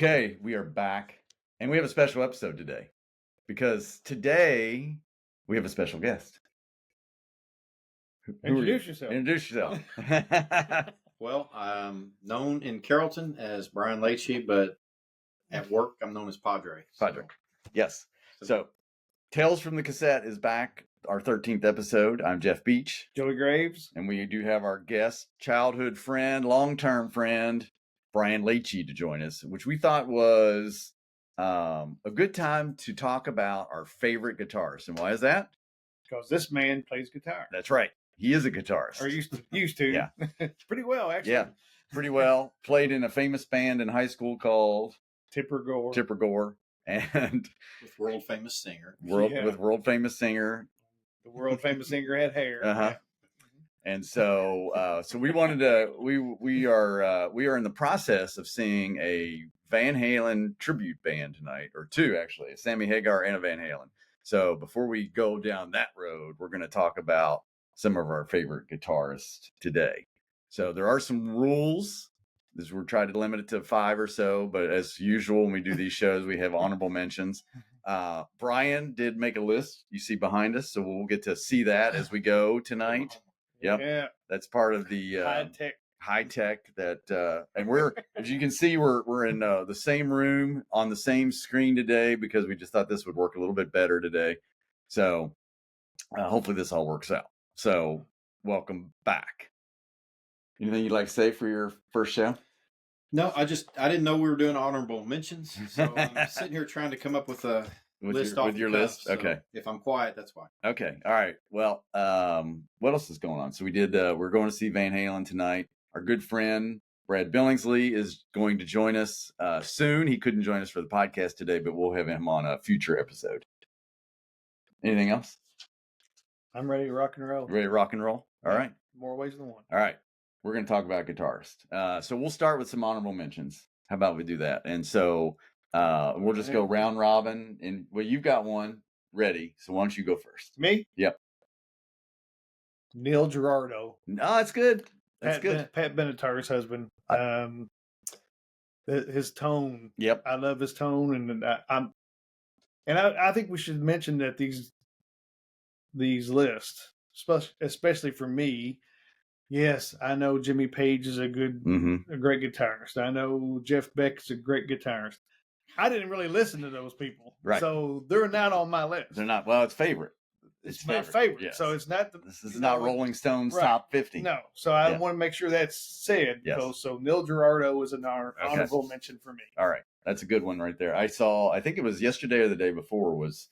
Okay, we are back, and we have a special episode today because today we have a special guest. Introduce yourself. Introduce yourself. Well, I'm known in Carrollton as Bryan Leite, but at work I'm known as Padre. Padre. Yes. So, Tales from the Cassette is back, our 13th episode. I'm Jeff Beach. Joey Graves. And we do have our guest, childhood friend, long-term friend, Bryan Leite, to join us, which we thought was a good time to talk about our favorite guitarists. And why is that? Because this man plays guitar. That's right. He is a guitarist. Or used to. Yeah. Pretty well, actually. Yeah, pretty well. Played in a famous band in high school called Tipper Gore. And with world famous singer. With world famous singer. The world famous singer had hair. Uh-huh. And so we wanted to we are in the process of seeing a Van Halen tribute band tonight, or two actually, a Sammy Hagar and a Van Halen. So before we go down that road, we're going to talk about some of our favorite guitarists today. So there are some rules. We're trying to limit it to 5 or so, but as usual, when we do these shows, we have honorable mentions. Bryan did make a list you see behind us, so we'll get to see that as we go tonight. Yep. Yeah. That's part of the high tech that, and we're, as you can see, we're in the same room on the same screen today because we just thought this would work a little bit better today. So hopefully this all works out. So welcome back. Anything you'd like to say for your first show? No, I didn't know we were doing honorable mentions. So I'm sitting here trying to come up with a list off your list. So okay. If I'm quiet, that's why. Okay. All right. Well, what else is going on? So we did, we're going to see Van Halen tonight. Our good friend, Brad Billingsley, is going to join us soon. He couldn't join us for the podcast today, but we'll have him on a future episode. Anything else? I'm ready to rock and roll. Ready to rock and roll? All right. More ways than one. All right. We're going to talk about guitarists. So we'll start with some honorable mentions. How about we do that? And so we'll just go round robin. And well, you've got one ready. So why don't you go first? Me? Yep. Neil Girardo. No, that's good. That's good. Pat Benatar's husband. His tone. Yep. I love his tone, and I think we should mention that these lists, especially for me. Yes, I know Jimmy Page is a great guitarist. I know Jeff Beck is a great guitarist. I didn't really listen to those people, right? So they're not on my list. They're not. Well, it's favorite. It's my favorite. Yes. So it's not. This is not Rolling Stone's top 50. No. So I want to make sure that's said. Yes. So Neil Girardo is an honorable mention for me. All right, that's a good one right there. I think it was yesterday or the day before was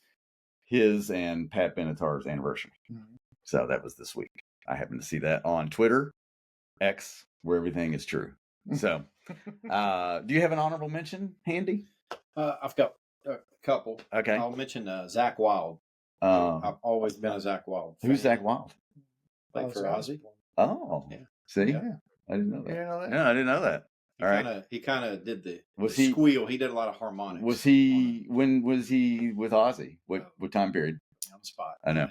his and Pat Benatar's anniversary. Mm-hmm. So that was this week. I happened to see that on Twitter, X, where everything is true. So, do you have an honorable mention handy? I've got a couple. Okay. I'll mention Zakk Wylde. I've always been a Zakk Wylde fan. Who's Zakk Wylde? Played for Ozzy. Oh, yeah. See? Yeah. I didn't know that. You didn't know that? No, I didn't know that. All right. He kind of did the squeal. He did a lot of harmonics. When was he with Ozzy? What time period? On the spot. I know.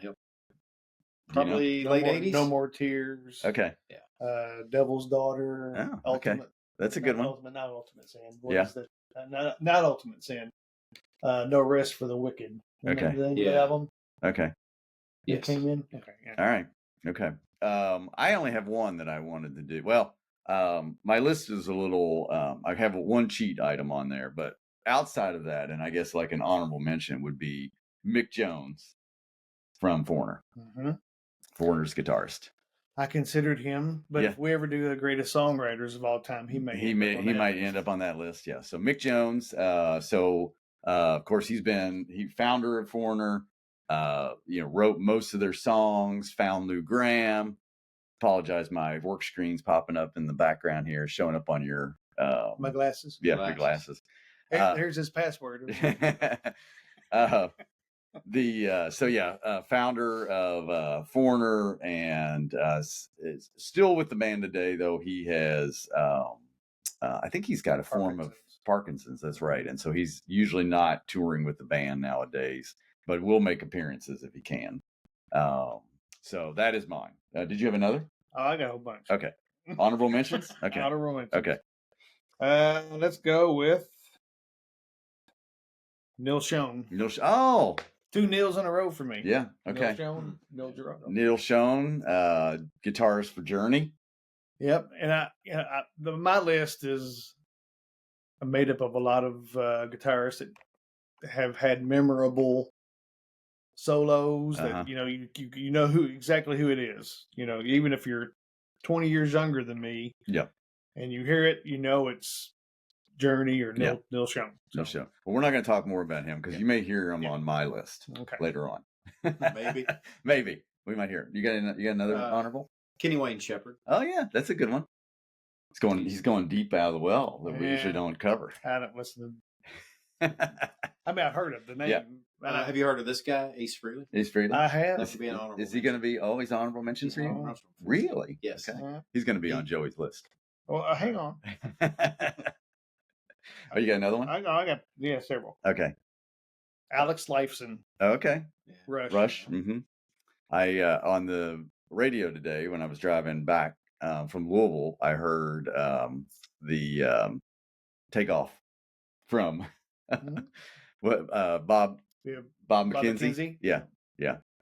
Probably late 80s. No More Tears. Okay. Yeah. Devil's Daughter. Oh, okay. Ultimate, that's a good one. Not Ultimate Sin. What is that? Not Ultimate Sin. No Rest for the Wicked. Okay. The album. Okay. It came in. Okay. Yeah. All right. Okay. I only have one that I wanted to do. Well, my list is a little. I have one cheat item on there, but outside of that, and I guess like an honorable mention would be Mick Jones from Foreigner. Mm-hmm. Foreigner's guitarist. I considered him, but if we ever do the greatest songwriters of all time, he might end up on that list. Yeah. So Mick Jones. Of course, he's founder of Foreigner. Wrote most of their songs. Found Lou Gramm. Apologize, my work screen's popping up in the background here, showing up on your my glasses. Yeah, my glasses. Here's his password. Founder of Foreigner, and is still with the band today, though he has I think he's got a form of Parkinson's. That's right. And so he's usually not touring with the band nowadays, but will make appearances if he can. So that is mine. Did you have another? Oh, I got a whole bunch. Okay. Honorable mentions? Okay. Honorable mentions. Okay. Let's go with Neil Schon. Oh, 2 Neils in a row for me. yeah. Okay. Neil Schon, Neil Girardeau. Neil Schon, guitarist for Journey. Yep. And my list is made up of a lot of guitarists that have had memorable solos that you know exactly who it is. Even if you're 20 years younger than me, and you hear it, it's Journey or Neil Schon. Neil Schon. Well, we're not going to talk more about him because you may hear him on my list later on. Maybe we might hear him. You got another honorable? Kenny Wayne Shepherd. Oh yeah, that's a good one. He's going deep out of the well that we usually don't cover. I don't listen to. I mean, I've heard of the name. Yeah. Have you heard of this guy, Ace Frehley? Ace Frehley. I have. Is he going to be always honorable mentions for you? Really? Yes. Okay. He's going to be on Joey's list. Well, hang on. Oh, you got another one? I got several. Okay. Alex Lifeson. Okay. Rush. Mm-hmm. I on the radio today when I was driving back from Louisville, I heard the takeoff from what Bob McKenzie. Yeah.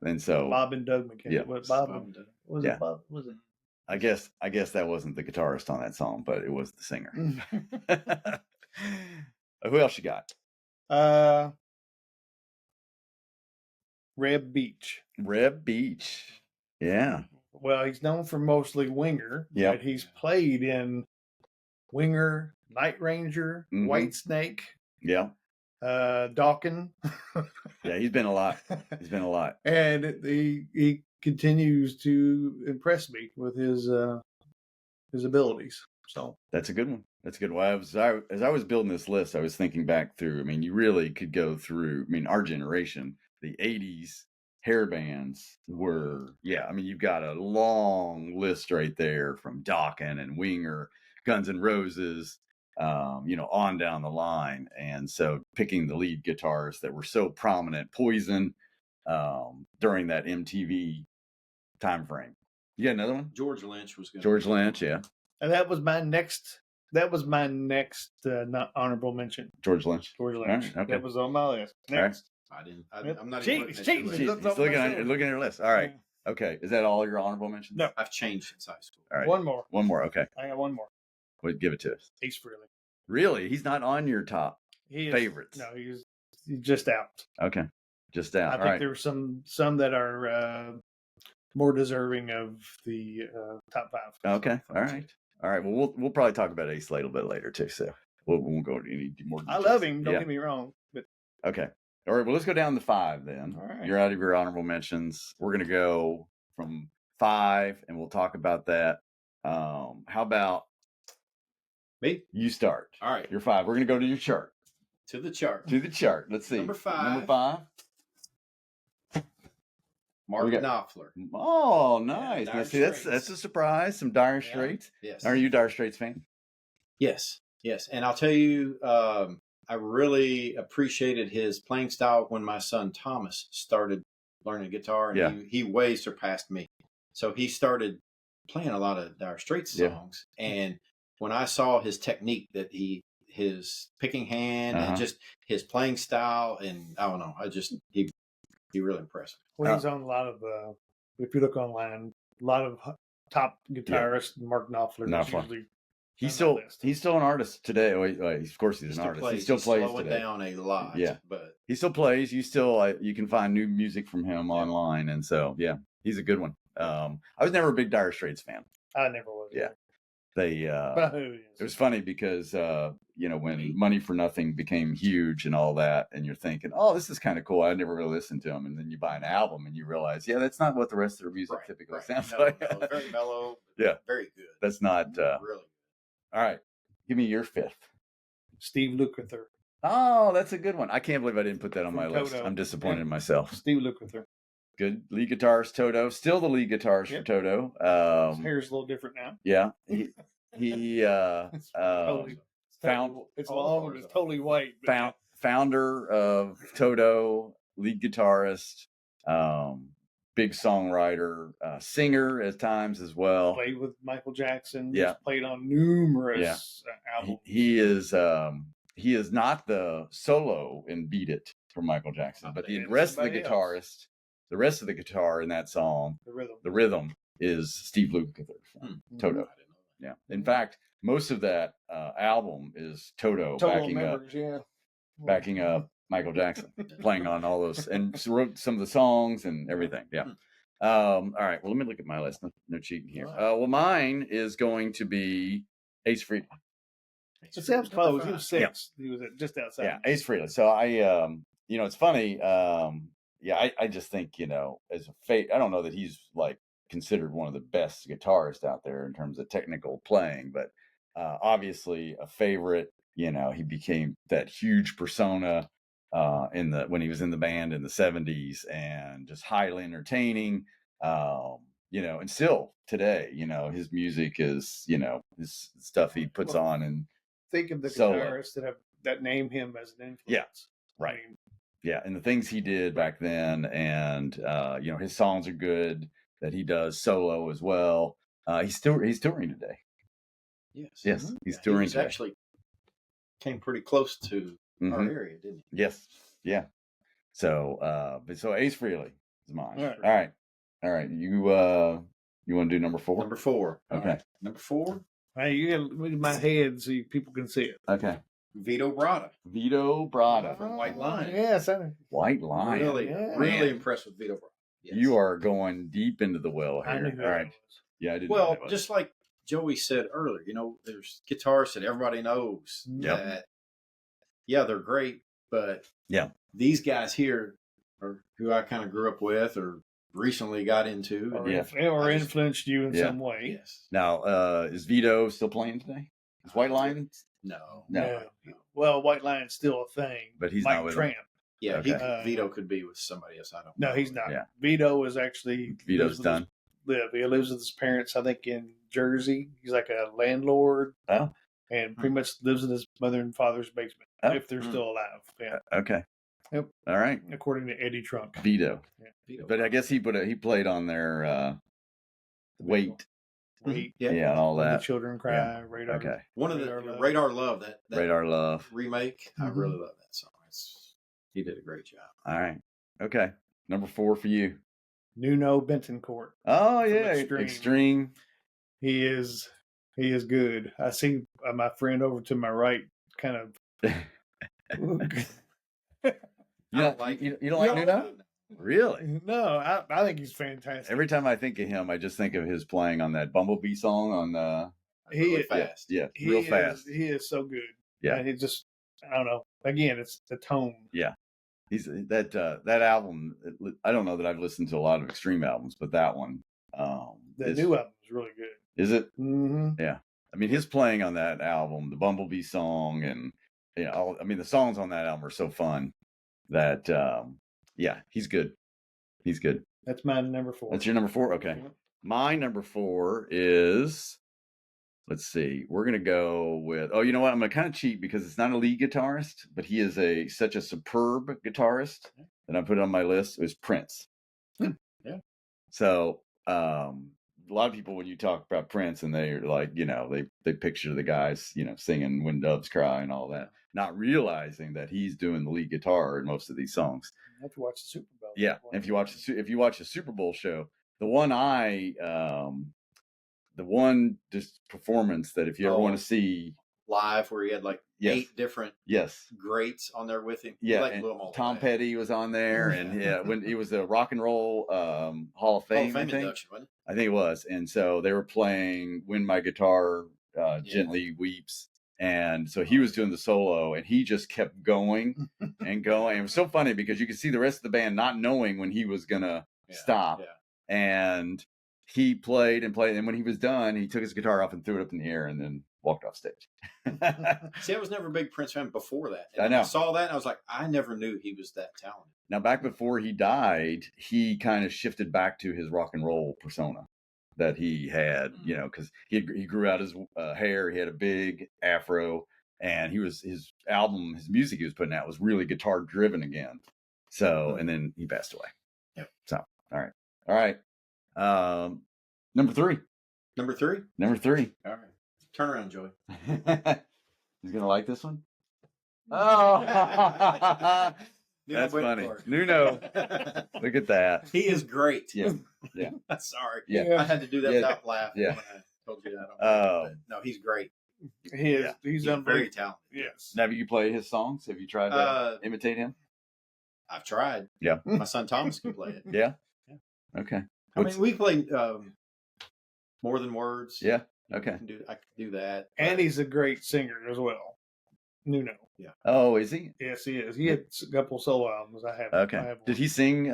And so Bob and Doug McKenzie. Yeah. What Bob and Doug? Was it Bob? Was it? I guess that wasn't the guitarist on that song, but it was the singer. Who else you got? Reb Beach. Yeah. Well, he's known for mostly Winger. Yeah. But he's played in Winger, Night Ranger, White Snake. Yeah. Dawkins. Yeah, he's been a lot. And he continues to impress me with his abilities. So that's a good one. As I was building this list, I was thinking back through. I mean, you really could go through. I mean, our generation, the '80s hair bands were. Yeah, I mean, you've got a long list right there from Dawkins and Winger, Guns N' Roses. On down the line, and so picking the lead guitars that were so prominent, Poison, during that MTV time frame. You got another one? George Lynch was good. George Lynch, yeah. And that was my next not honorable mention. George Lynch. Right, okay. That was on my list. Next. I'm not cheating. He's looking at your list. All right. Okay. Is that all your honorable mentions? No. I've changed since high school. All right. One more. Okay. I got one more. Well, give it to us. Ace Frehley. Really? He's not on your top favorites? No, he's just out. Okay. Just out. I think there were some that are more deserving of the top 5. Okay. All right. Well, we'll probably talk about Ace a little bit later too. So we won't go into any more details. I love him. Don't get me wrong. But okay. All right. Well, let's go down to 5 then. All right. You're out of your honorable mentions. We're gonna go from 5, and we'll talk about that. How about me? You start. All right. You're 5. We're gonna go to your chart. To the chart. Let's see. Number 5. Mark Knopfler. Oh, nice. Yeah, now, see, that's a surprise. Some Dire Straits. Yes. Are you a Dire Straits fan? Yes. And I'll tell you, I really appreciated his playing style when my son Thomas started learning guitar, and he way surpassed me. So he started playing a lot of Dire Straits songs, and when I saw his technique, his picking hand and just his playing style, and I don't know, he really impressed me. Well, he's on a lot of, if you look online, a lot of top guitarists. Mark Knopfler. He's still an artist today. Of course, he's an artist. He still plays slowing today. Down a lot. Yeah, but he still plays. You can find new music from him online, and so he's a good one. I was never a big Dire Straits fan. I never was. Yeah. It was funny because when Money for Nothing became huge and all that, and you're thinking, oh, this is kind of cool. I never really listened to them, and then you buy an album and you realize, that's not what the rest of their music typically sounds like. No, very mellow. Very good. That's not really good. All right, give me your 5th. Steve Lukather. Oh, that's a good one. I can't believe I didn't put that on my list. I'm disappointed in myself. Steve Lukather. Good lead guitarist, Toto. Still the lead guitarist for Toto. His hair's a little different now. Yeah, he found it's long and it's totally white. Founder of Toto, lead guitarist, big songwriter, singer at times as well. Played with Michael Jackson. Yeah, played on numerous albums. He is he is not the solo in "Beat It" from Michael Jackson, but the rest of the guitarist, the rest of the guitar in that song, the rhythm is Steve Lukather from Toto. Yeah. In fact, most of that album is Toto backing up Michael Jackson, playing on all those, and wrote some of the songs and everything. Yeah. All right. Well, let me look at my list. No cheating here. Well, mine is going to be Ace Frehley. It sounds close. He was 6. Yeah. He was just outside. Yeah, Ace Frehley. So I, it's funny. I just think, as a I don't know that he's like considered one of the best guitarists out there in terms of technical playing, but obviously a favorite. He became that huge persona when he was in the band in the 70s, and just highly entertaining. And still today, his music is, his stuff he puts on and. Think of the guitarists that name him as an influence. Yeah, right. And the things he did back then, and his songs are good that he does solo as well. He's touring today. Yes, he's touring today. Actually came pretty close to our area, didn't he? Yes, yeah. So, Ace Frehley is mine. All right. You want to do number 4? Number 4. Okay. Right. Number 4. Hey, you gotta look at my head so people can see it. Okay. Vito Bratta. From White Lion. Yes. White Lion. Really impressed with Vito Bratta. Yes. You are going deep into the well here. I knew All right. Yeah, I didn't. Well, just like Joey said earlier, there's guitarists that everybody knows that, they're great, but these guys here are who I kind of grew up with or recently got into, or influenced you in some way. Yes. Now, is Vito still playing today? Is White Lion? No. Well, White Lion's still a thing, but he's Mike not with Tramp. Yeah, Vito could be with somebody else. I don't know. No, he's not. Yeah. Vito is actually Vito's done. He lives with his parents, I think, in Jersey. He's like a landlord. Oh. And pretty much lives in his mother and father's basement if they're still alive. Yeah. Okay. Yep. All right. According to Eddie Trunk. Vito. Yeah. Vito. But I guess he played on their Wait. Yeah, and all that. The Children Cry. Yeah. Radar. Okay. One of the Radar Love. That Radar Love remake. I really love that song. He did a great job. All right. Okay. Number 4 for you. Nuno Bentoncourt. Oh yeah, Extreme. He is good. I see my friend over to my right, kind of. You don't like Nuno? Really? No, I think he's fantastic. Every time I think of him, I just think of his playing on that Bumblebee song on He is fast. Yeah, real fast. He is so good. Yeah. And he just, I don't know. Again, it's the tone. Yeah. He's that album. I don't know that I've listened to a lot of Extreme albums, but that one, the new album is really good. Is it? Mm-hmm. Yeah. I mean, his playing on that album, the Bumblebee song, and the songs on that album are so fun that, he's good. He's good. That's my number 4. That's your number 4. Okay. Yeah. My number 4 is. Let's see. We're gonna go with. Oh, you know what? I'm gonna kind of cheat because it's not a lead guitarist, but he is such a superb guitarist that I put it on my list. It was Prince. Yeah. So a lot of people, when you talk about Prince, and they're like, they picture the guys, singing "When Doves Cry" and all that, not realizing that he's doing the lead guitar in most of these songs. You have to watch the Super Bowl. Yeah, and if you watch the Super Bowl show, the one just performance that if you ever want to see live, where he had like 8 different greats on there with him. Yeah, and Tom Petty was on there, and when he was the Rock and Roll Hall of Fame, I think. Induction, wasn't it? I think it was, and so they were playing "When My Guitar Gently Weeps," and so he was doing the solo, and he just kept going and going. It was so funny because you could see the rest of the band not knowing when he was gonna stop, and he played, and when he was done, he took his guitar off and threw it up in the air and then walked off stage. See, I was never a big Prince fan before that. I know. I saw that and I was like, I never knew he was that talented. Now, back before he died, he kind of shifted back to his rock and roll persona that he had, because he grew out his hair. He had a big afro, and his music he was putting out was really guitar driven again. So, and then he passed away. Yep. So, all right. Number 3. Number 3? Number 3. All right. Turn around, Joey. He's going to like this one? Oh, that's funny. Nuno, look at that. He is great. Yeah. Sorry. Yeah. I had to do that without laughing when I told you that. No, he's great. He is. He's very talented. Yes. Now, have you played his songs? Have you tried to imitate him? I've tried. Yeah. My son Thomas can play it. Yeah. Okay. I mean, we played More Than Words. Yeah. Okay. I can do that. And he's a great singer as well. Nuno. Yeah. Oh, is he? Yes, he is. He had a couple solo albums. I have. Okay. I have Did he sing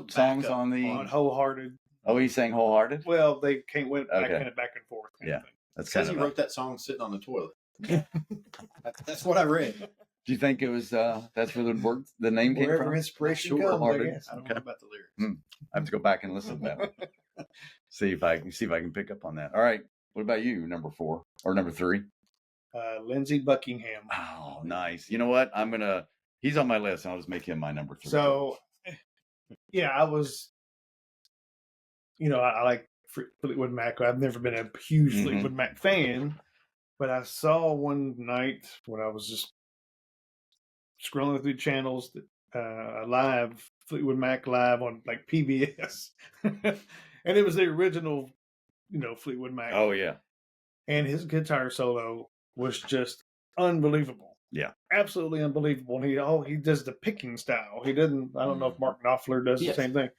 songs on the Wholehearted? Oh, he sang Wholehearted? Well, they went back Okay. and back and forth. Yeah. That's because he wrote that song sitting on the toilet. That's what I read. Do you think it was that's where the name came Wherever from? inspiration comes, Wholehearted. I guess. I don't know about the lyrics. I have to go back and listen to that one. see if I can pick up on that. All right. What about you? Number 4 or number 3? Lindsey Buckingham. Oh, nice. You know what? He's on my list. I'll just make him my number 3. So, yeah, I was, I like Fleetwood Mac. I've never been a huge Fleetwood Mac fan, but I saw one night when I was just scrolling through channels that Fleetwood Mac live on like PBS, and it was the original, Fleetwood Mac. Oh yeah, and his guitar solo was just unbelievable. Yeah, absolutely unbelievable. And he does the picking style. He doesn't. I don't know if Mark Knopfler does the same thing,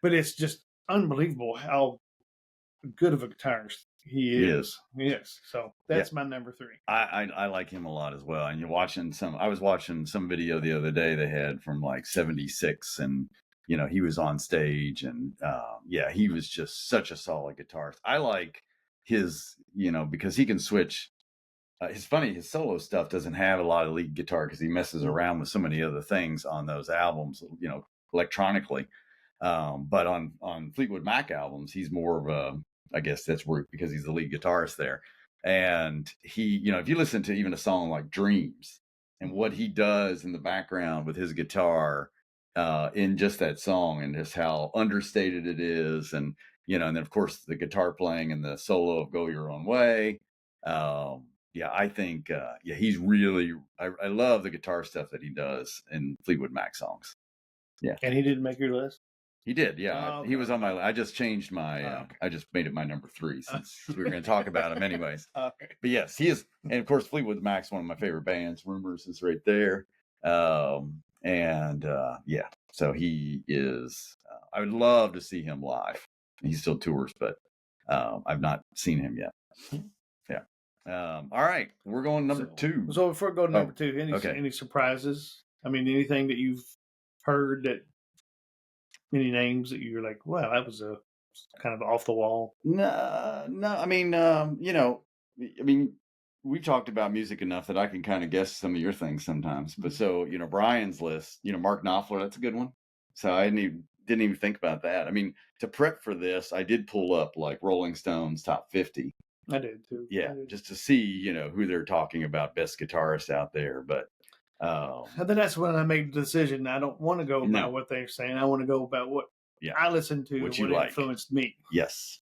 but it's just unbelievable how good of a guitarist he is. Yes. So that's my number 3. I like him a lot as well. And I was watching some video the other day they had from like 76, and he was on stage, and he was just such a solid guitarist. I like his, because he can switch. It's funny, his solo stuff doesn't have a lot of lead guitar because he messes around with so many other things on those albums, electronically. But on Fleetwood Mac albums, he's more of a, I guess that's where, because he's the lead guitarist there. And he, if you listen to even a song like Dreams and what he does in the background with his guitar in just that song, and just how understated it is. And, and then of course the guitar playing and the solo of Go Your Own Way. I think, he's really, I love the guitar stuff that he does in Fleetwood Mac songs. Yeah. And he didn't make your list? He did, yeah. Oh, he was on my. I just changed my. I just made it my number 3 since we were going to talk about him anyways. Okay. But yes, he is, and of course, Fleetwood Mac's one of my favorite bands. Rumors is right there, so he is. I would love to see him live. He still tours, but I've not seen him yet. Yeah. All right, we're going number 2. So before we go to number 2, any surprises? I mean, anything that you've heard that. Any names that you're like, wow, that was a kind of off the wall? No. I mean, we talked about music enough that I can kind of guess some of your things sometimes. But so, Brian's list, Mark Knopfler, that's a good one. So I didn't even think about that. I mean, to prep for this, I did pull up like Rolling Stone's top 50. I did too. Yeah, just to see, who they're talking about, best guitarists out there. But and then that's when I made the decision. I don't want to go about what they're saying. I want to go about what I listened to, what influenced me. Yes.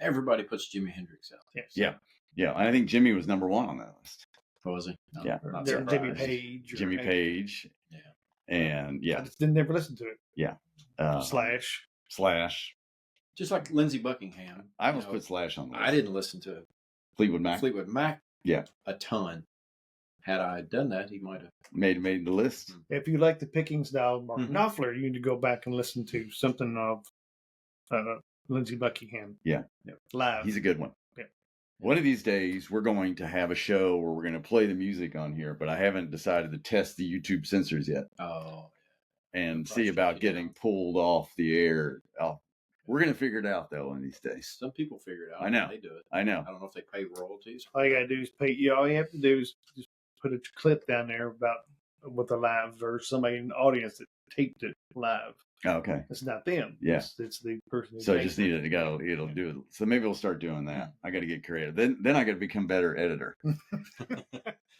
Everybody puts Jimi Hendrix out. Yes. Yeah. I think Jimmy was number 1 on that list. What was he? No, yeah. Jimmy Page. Jimmy Page. Yeah. And I just didn't never listen to it. Yeah. Slash. Just like Lindsey Buckingham. I almost put Slash on the list. I didn't listen to it. Fleetwood Mac. Yeah. A ton. Had I done that, he might have made the list. If you like the picking style of Mark Knopfler, you need to go back and listen to something of Lindsey Buckingham. Yeah. Live. He's a good one. Yeah. One of these days, we're going to have a show where we're going to play the music on here, but I haven't decided to test the YouTube censors yet. Oh. And see about getting pulled off the air. We're going to figure it out, though, one of these days. Some people figure it out. I know. They do it. I know. I don't know if they pay royalties. All you got to do is pay. All you have to do is just put a clip down there about with a live or somebody in the audience that taped it live. Okay. It's not them. Yeah. It's the person. So I just need it'll do it. So maybe we'll start doing that. I got to get creative. Then I got to become better editor.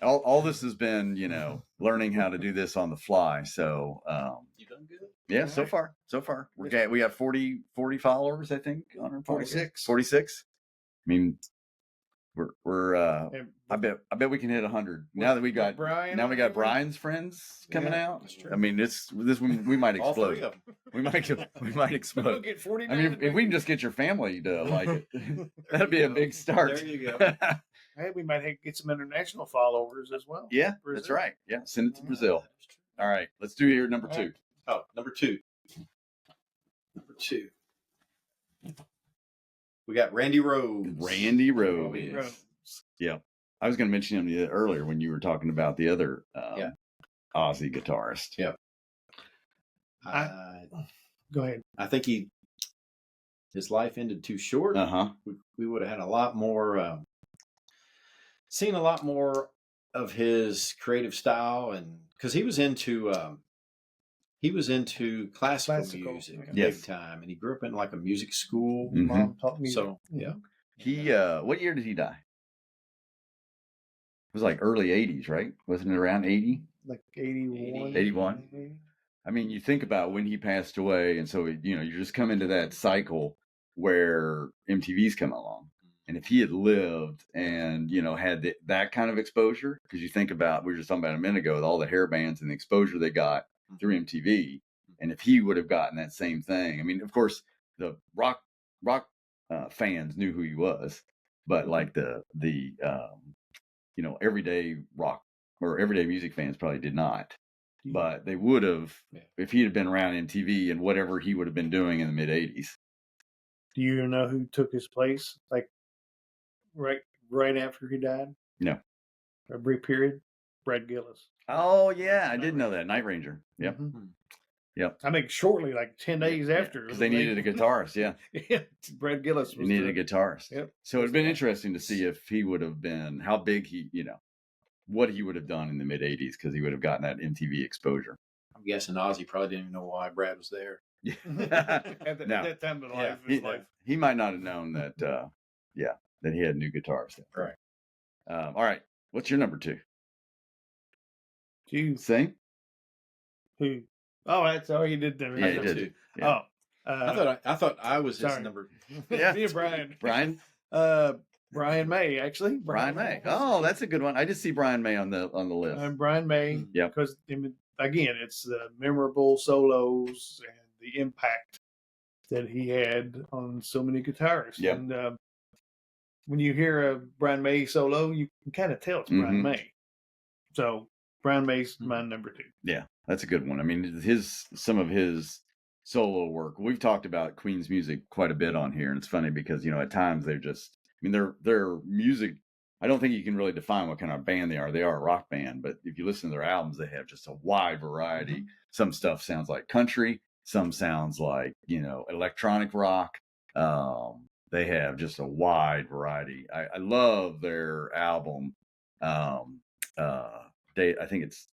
all this has been, learning how to do this on the fly. So you done good? Yeah, all so far. We have 40 followers, I think, on our 46. 46. I mean, I bet we can hit 100 now that we got Brian's friends coming out. I mean, we might All explode. three of them. We might explode. We'll get 49. I mean, if we can just get your family to like it, that'd be a big start. There you go. Hey, we might get some international followers as well. Yeah, that's right. Yeah, send it to Brazil. All right, let's do your number 2. Oh, number two. We got Randy Rhoads. Randy Rhoads. Yeah, I was going to mention him earlier when you were talking about the other Aussie guitarist. Yeah. Go ahead. I think his life ended too short. We would have had a lot more, seen a lot more of his creative style, and because he was into classical music big time, and he grew up in like a music school. Mom taught me. So yeah, he what year did he die? It was like early 80s, right? Wasn't it around 80? Like 81. 81. I mean, you think about when he passed away, and so you just come into that cycle where MTV's come along. And if he had lived and, had that kind of exposure, because you think about, we were just talking about a minute ago, with all the hair bands and the exposure they got through MTV. And if he would have gotten that same thing, I mean, of course, the rock fans knew who he was, but like the everyday rock or everyday music fans probably did not. But they would have, if he had been around MTV and whatever he would have been doing in the mid 80s. Do you know who took his place? Like, right after he died? No. A brief period? Brad Gillis. Oh, yeah. I did know that. Night Ranger. Yep. Mm-hmm. Yep. I think shortly, like 10 days after. Because they needed a guitarist, yeah. Brad Gillis was needed a guitarist. Yep. So it'd been interesting to see if he would have been, how big what he would have done in the mid 80s, because he would have gotten that MTV exposure. I'm guessing Ozzy probably didn't even know why Brad was there. Yeah. at that time of life. He might not have known that, that he had new guitars. Right. All right. What's your number 2? You sing? Who? Oh, that's all he did then. Yeah, he did. Yeah. Oh, I thought I was his number. Yeah, Brian. Brian May, actually. Brian May. Oh, that's a good one. I just see Brian May on the list. And Brian May. Yeah. Because again, it's the memorable solos and the impact that he had on so many guitarists. Yeah. And when you hear a Brian May solo, you can kind of tell it's Brian May. So Brian May's my number 2. Yeah, that's a good one. I mean, some of his solo work. We've talked about Queen's music quite a bit on here, and it's funny because at times they're just. I mean, their music. I don't think you can really define what kind of band they are. They are a rock band, but if you listen to their albums, they have just a wide variety. Mm-hmm. Some stuff sounds like country. Some sounds like electronic rock. They have just a wide variety. I love their album. I think it's.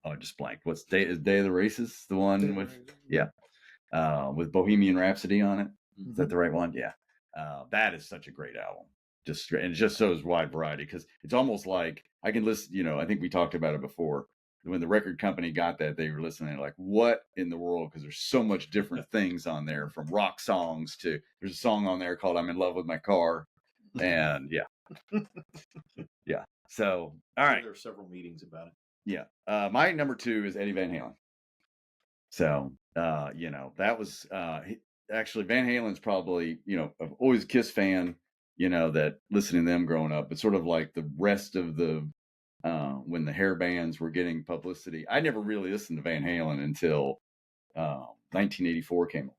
Oh, I just blanked. What's Day of the Races? The one with Bohemian Rhapsody on it. Mm-hmm. Is that the right one? Yeah. That is such a great album. And it just shows wide variety, because it's almost like I can listen. I think we talked about it before. When the record company got that, they were listening like, what in the world? Because there's so much different things on there, from rock songs to there's a song on there called "I'm in Love with My Car," and yeah. So all right, there are several meetings about it. Yeah, my number 2 is Eddie Van Halen. So that was actually Van Halen's probably I've always a Kiss fan. That listening to them growing up, but sort of like the rest of the. When the hair bands were getting publicity, I never really listened to Van Halen until 1984 came along.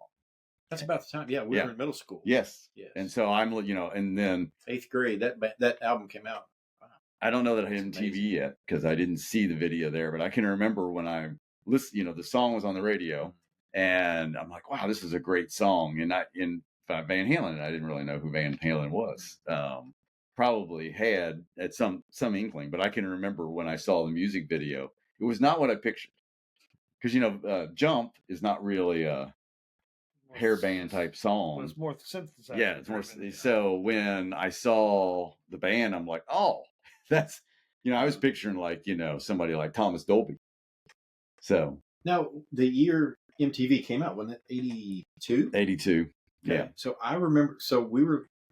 That's about the time. Yeah, we were in middle school. Yes. And so I'm, and then 8th grade, that album came out. Wow. I don't know that I had MTV yet, because I didn't see the video there, but I can remember when I listened, the song was on the radio, and I'm like, wow, this is a great song. And Van Halen, I didn't really know who Van Halen was. Probably had at some inkling, but I can remember when I saw the music video, it was not what I pictured. Because Jump is not really a hair band type song. It's more synthesizer. Yeah, it's more. So when I saw the band, I'm like, oh, that's I was picturing like somebody like Thomas Dolby. So now the year MTV came out, wasn't it 82? 82. Okay. Yeah. So I remember. So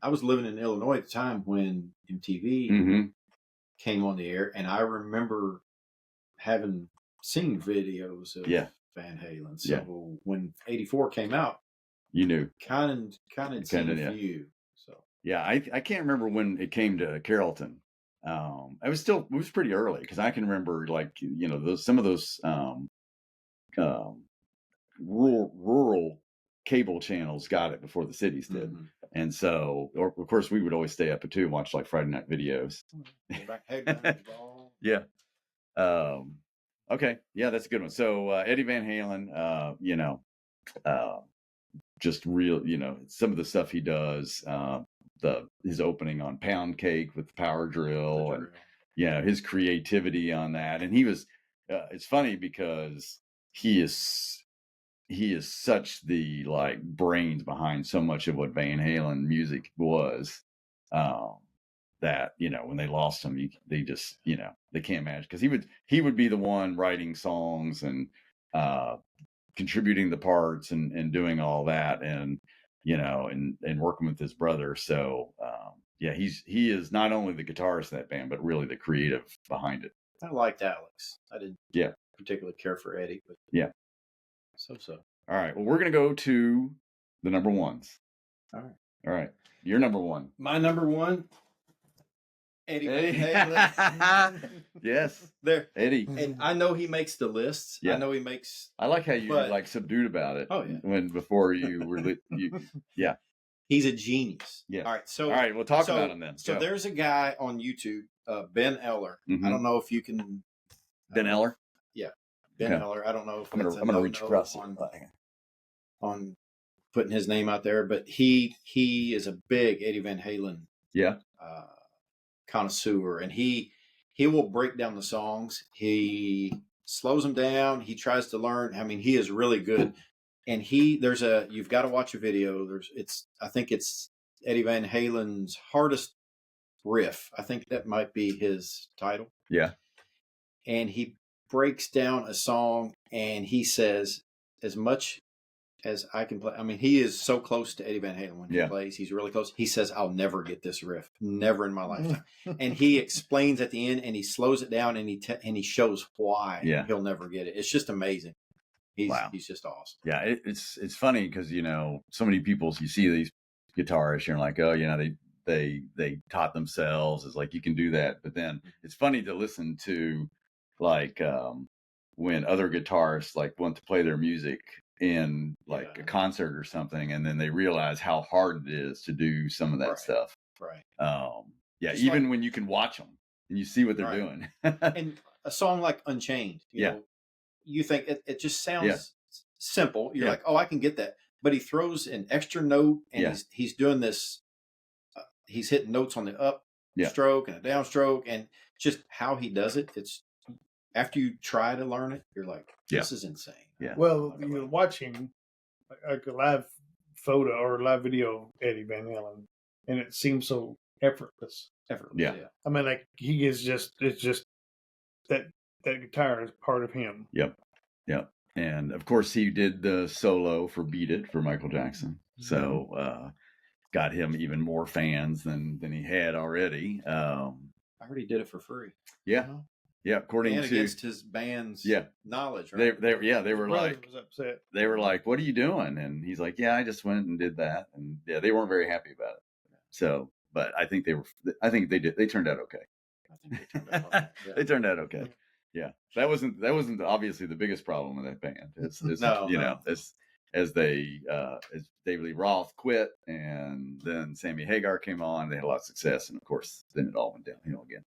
I was living in Illinois at the time when MTV came on the air, and I remember having seen videos of Van Halen. So when '84 came out, you knew kind of seen a few. So I can't remember when it came to Carrollton. It was pretty early because I can remember some of those rural cable channels got it before the cities did. And so, of course, we would always stay up at 2 and watch like Friday night videos. Yeah. Okay. Yeah, that's a good one. So Eddie Van Halen, just real, some of the stuff he does, his opening on Pound Cake with the power drill, and his creativity on that. And he was, it's funny because he is such the like brains behind so much of what Van Halen music was, that when they lost him, they just they can't imagine, because he would be the one writing songs and contributing the parts and doing all that, and and working with his brother. So he is not only the guitarist in that band, but really the creative behind it. I liked Alex. I didn't particularly care for Eddie, but so. All right. Well, we're going to go to the number ones. All right. Your number one. My number one, Eddie Van Halen. Yes. There. Eddie. And I know he makes the lists. Yeah. I know he makes. I like how you like subdued about it. Oh, yeah. Before you were, yeah. He's a genius. Yeah. All right. All right. We'll talk about him then. So there's a guy on YouTube, Ben Eller. I don't know if you can. Ben Eller? Yeah. Ben Eller. I don't know if I'm gonna reach across on putting his name out there, but he is a big Eddie Van Halen connoisseur, and he will break down the songs. He slows them down. He tries to learn. I mean, he is really good. And you've got to watch a video. I think it's Eddie Van Halen's Hardest Riff. I think that might be his title. Yeah. And he breaks down a song, and he says, as much as I can play. I mean, he is so close to Eddie Van Halen when he plays. He's really close. He says, I'll never get this riff. Never in my lifetime. And he explains at the end, and he slows it down, and he shows why he'll never get it. It's just amazing. He's just awesome. Yeah, it's funny because, so many people, you see these guitarists, you're like, oh, they taught themselves. It's like, you can do that. But then it's funny to listen to, like, when other guitarists like want to play their music in like a concert or something, and then they realize how hard it is to do some of that stuff. Right. Just even when you can watch them and you see what they're doing. And a song like Unchained, you know, you think it just sounds simple. You're like, oh, I can get that. But he throws an extra note, and he's doing this. He's hitting notes on the up stroke and a down stroke, and just how he does it. It's after you try to learn it, you're like, this is insane. Yeah. Well, you're watching like a live photo or a live video of Eddie Van Halen, and it seems so effortless. Yeah. I mean, like it's just that guitar is part of him. Yep. And of course, he did the solo for "Beat It" for Michael Jackson, so got him even more fans than he had already. I heard he did it for free. Yeah. Yeah, according to against his band's knowledge, right? They were like, was upset. They were like, "What are you doing?" And he's like, "Yeah, I just went and did that." And they weren't very happy about it. So, but I think they did. They turned out okay. I think they turned out okay. Yeah. They turned out okay. Yeah, that wasn't obviously the biggest problem with that band. It's as David Lee Roth quit, and then Sammy Hagar came on. They had a lot of success, and of course, then it all went downhill again.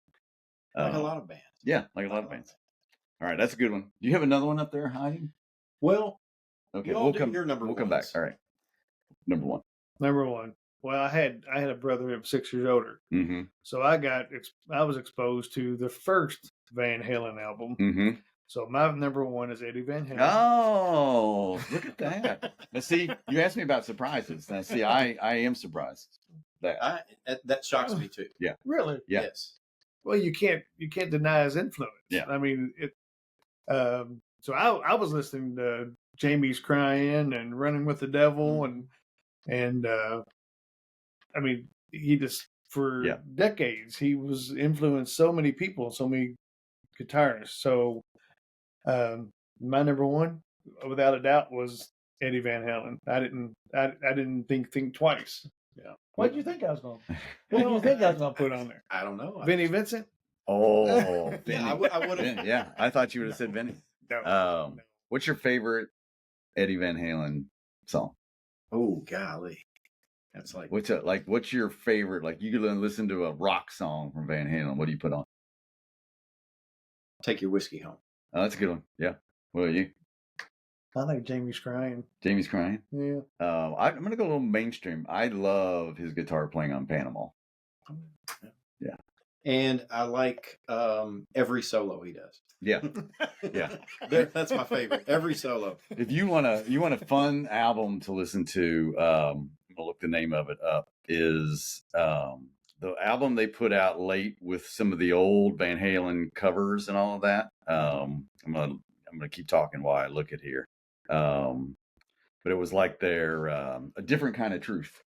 Like a lot of bands. Yeah, like a lot of bands. All right, that's a good one. Do you have another one up there hiding? Well, okay, we'll come back. All right, number one. Well, I had a brother who was 6 years older, so I was exposed to the first Van Halen album. So my number one is Eddie Van Halen. Oh, look at that! Now, see, you asked me about surprises. Now, see, I am surprised. That shocks me too. Yeah, really. Yeah. Yes. Well, you can't deny his influence. Yeah. I mean, so I was listening to Jamie's Crying and Running with the Devil, and I mean, he just for decades he was influenced so many people, so many guitarists. So my number one, without a doubt, was Eddie Van Halen. I didn't think twice. Yeah. What did you think I was going? What do you think I was going to put on there? I don't know. Vinnie Vincent. Oh, Vinny. Yeah, I would have. Yeah, I thought you would have said Vinny. No. What's your favorite Eddie Van Halen song? Oh, golly. That's like what's your favorite? Like you could listen to a rock song from Van Halen. What do you put on? Take Your Whiskey Home. Oh, that's a good one. Yeah. What are you? I like Jamie's Crying. Jamie's Crying? Yeah. I'm going to go a little mainstream. I love his guitar playing on Panama. Yeah. And I like every solo he does. Yeah. Yeah. That's my favorite. Every solo. If you want a fun album to listen to, I'm gonna look the name of it up, is the album they put out late with some of the old Van Halen covers and all of that. I'm gonna keep talking while I look at here. But it was like their A Different Kind of Truth.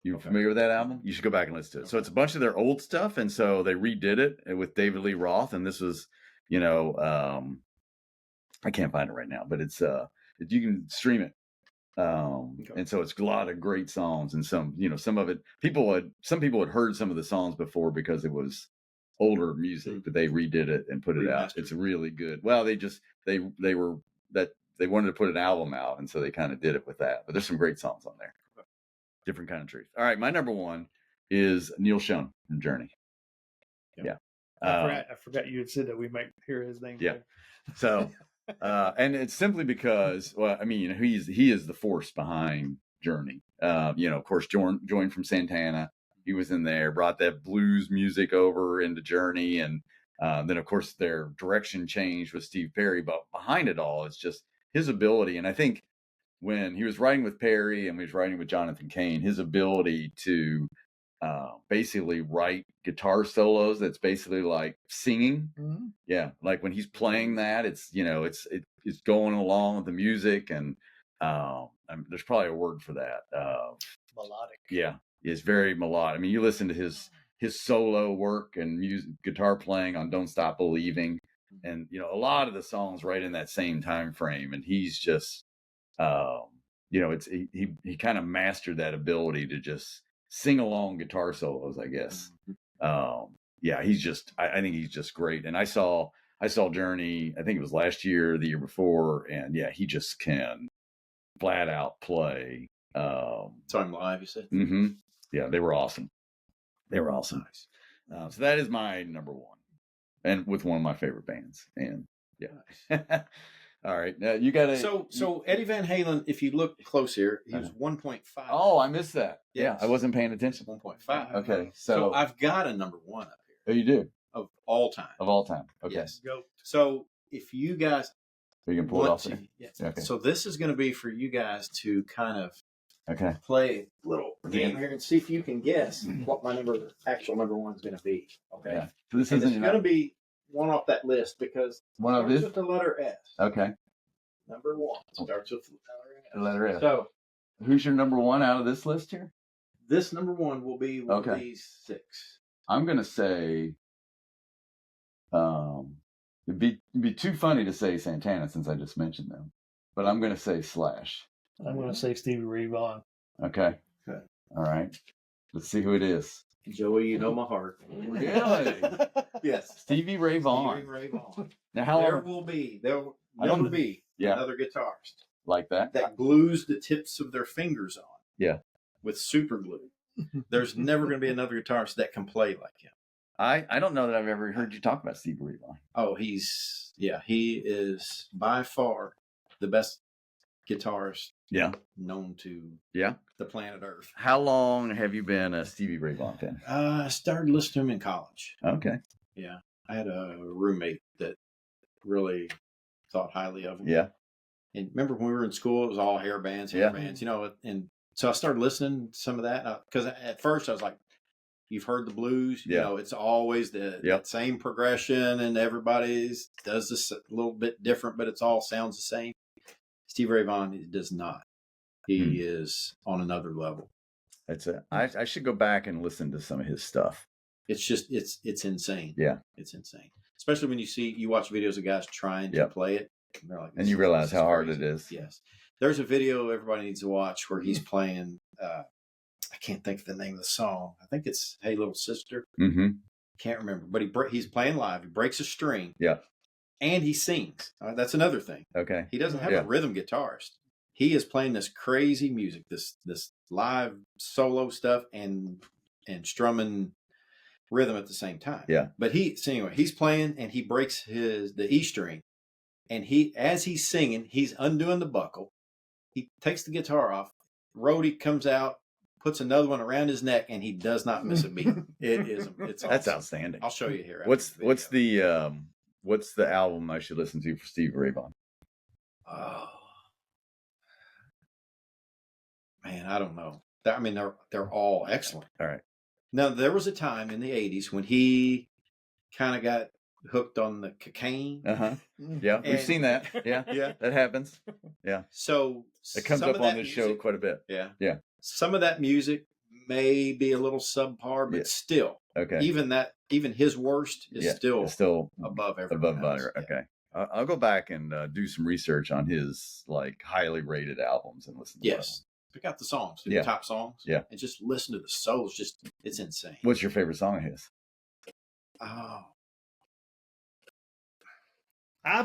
You familiar with that album? You should go back and listen to it. So it's a bunch of their old stuff, and so they redid it with David Lee Roth, and this was, I can't find it right now, but it's you can stream it. And so it's a lot of great songs, and some of it some people had heard some of the songs before because it was older music, but they redid it and put it out. It's really good. Well, they wanted to put an album out, and so they kind of did it with that. But there's some great songs on there. Different Kind of Truth. All right, my number one is Neil Schon from Journey. Yeah. I forgot you had said that we might hear his name. Yeah. So, and it's simply because, well, I mean, he is the force behind Journey. Of course, joined from Santana. He was in there, brought that blues music over into Journey, and then of course their direction changed with Steve Perry. But behind it all, it's just his ability, and I think when he was writing with Perry and he was writing with Jonathan Cain, his ability to basically write guitar solos that's basically like singing. Mm-hmm. Yeah, like when he's playing that, it's it's going along with the music, and there's probably a word for that. Melodic. Yeah, it's very melodic. I mean, you listen to his solo work and guitar playing on "Don't Stop Believing," and a lot of the songs right in that same time frame, and he's just. He kind of mastered that ability to just sing along guitar solos, I guess. He's just, I think he's just great. And I saw Journey, I think it was last year, the year before. And yeah, he just can flat out play. Saw him live, you said? Mm-hmm. Yeah, they were awesome. Nice. So that is my number one, and with one of my favorite bands. And yeah. Nice. All right, now you got to. So Eddie Van Halen, if you look close here, he was 1.5. Oh, I missed that. Yes. Yeah, I wasn't paying attention. 1.5. Okay, so I've got a number one up here. Oh, you do? Of all time. Of all time. Okay. Yes. Go. So if you guys, so you can pull it off there. Yes. Okay. So this is going to be for you guys to kind of play a little game here and see if you can guess what my actual number one is going to be. Okay. Yeah. So this isn't going to be one off that list because one of this with the letter S. Okay. Number one starts with the letter S. So, who's your number one out of this list here? This number one will be one of these six. I'm going to say, it'd be too funny to say Santana since I just mentioned them, but I'm going to say Slash. I'm going to say Stevie Ray Vaughan. Okay. All right. Let's see who it is. Joey, you know my heart. Really? Yes. Stevie Ray Vaughan. Stevie Ray Vaughan. Now, there will be another guitarist like that glues the tips of their fingers on. Yeah. With super glue. There's never going to be another guitarist that can play like him. I don't know that I've ever heard you talk about Stevie Ray Vaughan. Oh, he is by far the best guitarist known to the planet Earth. How long have you been a Stevie Ray Vaughan fan? I started listening to him in college. Okay. Yeah. I had a roommate that really thought highly of him. Yeah. And remember when we were in school, it was all hair bands, and so I started listening to some of that because at first I was like, you've heard the blues, it's always that same progression and everybody's does this a little bit different, but it's all sounds the same. Stevie Ray Vaughan does not. He is on another level. That's it. I should go back and listen to some of his stuff. It's just it's insane. Yeah, it's insane. Especially when you watch videos of guys trying to play it, and they're like, and you realize how hard it is. Yes, there's a video everybody needs to watch where he's playing. I can't think of the name of the song. I think it's "Hey Little Sister." Mm-hmm. Can't remember, but he's playing live. He breaks a string. Yeah, and he sings. That's another thing. Okay, he doesn't have a rhythm guitarist. He is playing this crazy music, this live solo stuff, and strumming rhythm at the same time. Yeah. But anyway, he's playing and he breaks the E string, and as he's singing, he's undoing the buckle. He takes the guitar off. Roadie comes out, puts another one around his neck, and he does not miss a beat. It's awesome. That's outstanding. I'll show you here. What's the album I should listen to for Steve Ray Vaughan? Oh man, I don't know. I mean, they're all excellent. All right. Now, there was a time in the 80s when he kind of got hooked on the cocaine. Yeah, we've seen that. Yeah, yeah, that happens. Yeah. So it comes up on this show quite a bit. Yeah. Yeah. Some of that music may be a little subpar, but still, okay. Even his worst is still above everyone else. Okay. I'll go back and do some research on his like highly rated albums and listen to them. Pick out the songs, the top songs, and just listen to the souls. It's insane. What's your favorite song of his? Oh, I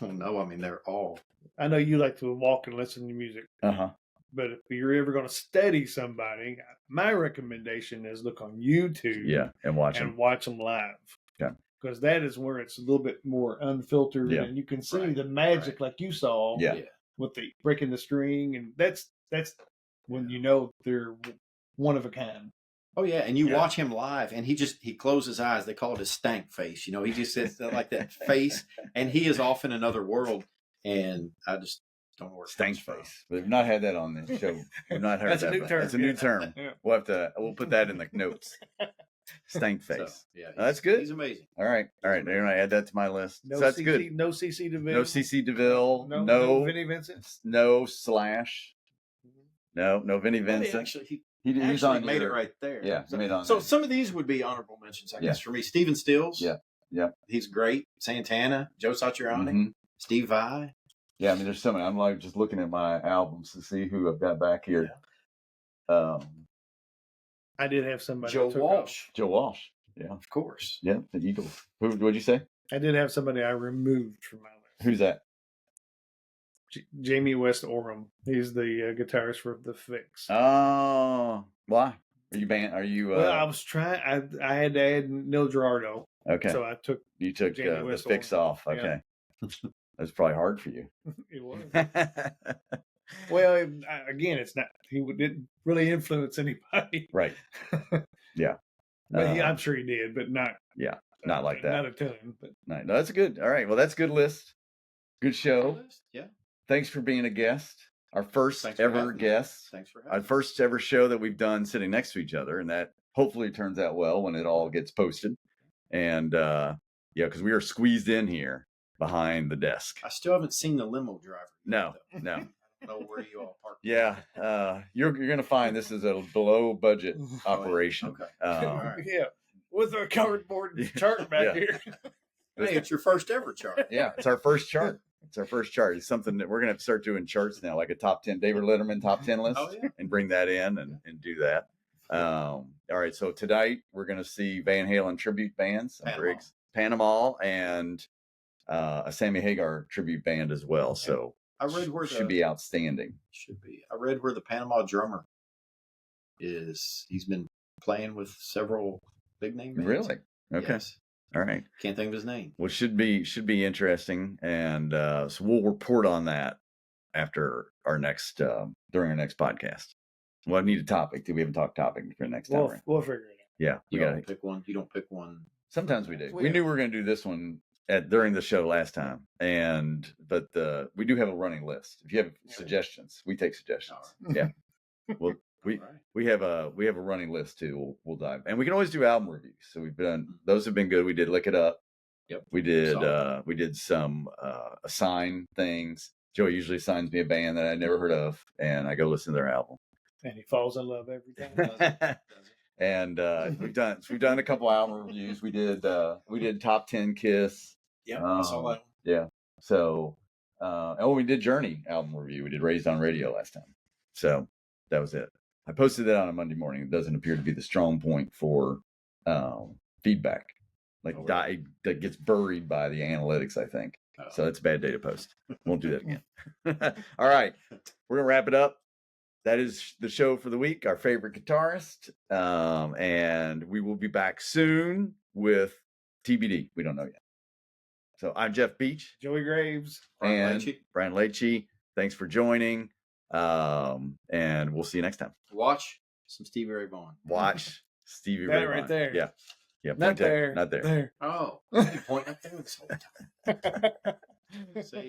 don't know. I mean, they're all. I know you like to walk and listen to music. But if you're ever going to study somebody, my recommendation is look on YouTube. Yeah, and watch them live. Yeah, because that is where it's a little bit more unfiltered, and you can see the magic, like you saw. With the breaking the string, and that's when you know they're one of a kind. Oh yeah, and you watch him live, and he closes his eyes. They call it his stank face. You know, he just sits like that face, and he is off in another world. And I just don't know where stank face. We've not had that on the show. We've not heard that. A new term. That's a new term. We'll put that in the notes. Stank face. So, that's good. He's amazing. All right. I'm gonna add that to my list. No, so that's CC, good. No CC DeVille. No CC DeVille. No Vinnie Vincent. No Slash. No Vinnie Vincent. He's on made it right there. Yeah, so, made on. So some of these would be honorable mentions, I guess, for me. Stephen Stills. Yeah. He's great. Santana, Joe Satriani, Steve Vai. Yeah, I mean, there's so many. I'm like just looking at my albums to see who I've got back here. I did have somebody. Joe Walsh. Joe Walsh. Yeah, of course. Yeah, the Eagles. What'd you say? I did have somebody I removed from my list. Who's that? Jamie West Oram. He's the guitarist for The Fix. Oh, why? Are you banned? Are you? Well, I was trying. I had to add Neil Girardo. Okay. So I took. You took The Fix off. Okay. That's probably hard for you. It was. Well, again, it's not. He didn't really influence anybody. Right. Yeah. But I'm sure he did, but not. Yeah. Not like that. Not a ton. But. No, that's good. All right. Well, that's a good list. Good show. Yeah. Thanks for being a guest. Our first ever guest. Thanks for having me. Our first ever show that we've done sitting next to each other, and that hopefully turns out well when it all gets posted. And because we are squeezed in here behind the desk. I still haven't seen the limo driver. No. I don't know where you all parked. Yeah, you're gonna find this is a below budget operation. Okay. Right. Yeah, with a cardboard chart back here. Hey, it's your first ever chart. Yeah, it's our first chart. It's something that we're gonna have to start doing charts now, like a top 10 David Letterman top 10 list, and bring that in and do that. All right, so tonight we're gonna see Van Halen tribute bands, Panama, and a Sammy Hagar tribute band as well. So I read where should be outstanding. Should be. I read where the Panama drummer is. He's been playing with several big name bands. Really? Okay. Yes. All right. Can't think of his name. Well, should be interesting, and so we'll report on that after our next during our next podcast. Well, I need a topic. We haven't talked topic for the next hour. We'll figure it out. Yeah, you don't pick one. You don't pick one. Sometimes we do. We knew we were going to do this one during the show last time, but we do have a running list. If you have suggestions, we take suggestions. Right. Yeah. Well, we have a running list too. We'll dive, and we can always do album reviews. So we've done those have been good. We did Lick It Up. Yep. We did some assign things. Joey usually assigns me a band that I never heard of, and I go listen to their album. And he falls in love every time. And we've done a couple album reviews. We did top 10 Kiss. Yeah, I saw that one. Yeah. So we did Journey album review. We did Raised on Radio last time. So that was it. I posted that on a Monday morning. It doesn't appear to be the strong point for feedback. That gets buried by the analytics, I think. Oh. So it's a bad day to post. Won't do that again. All right. We're going to wrap it up. That is the show for the week, our favorite guitarist. And we will be back soon with TBD. We don't know yet. So I'm Jeff Beach. Joey Graves. Bryan Leite. Thanks for joining. And we'll see you next time. Watch some Stevie Ray Vaughan. Watch Stevie Ray Vaughan. Right there. Yeah. Yeah. Not there. Not there. Oh, you point up there this whole time. See?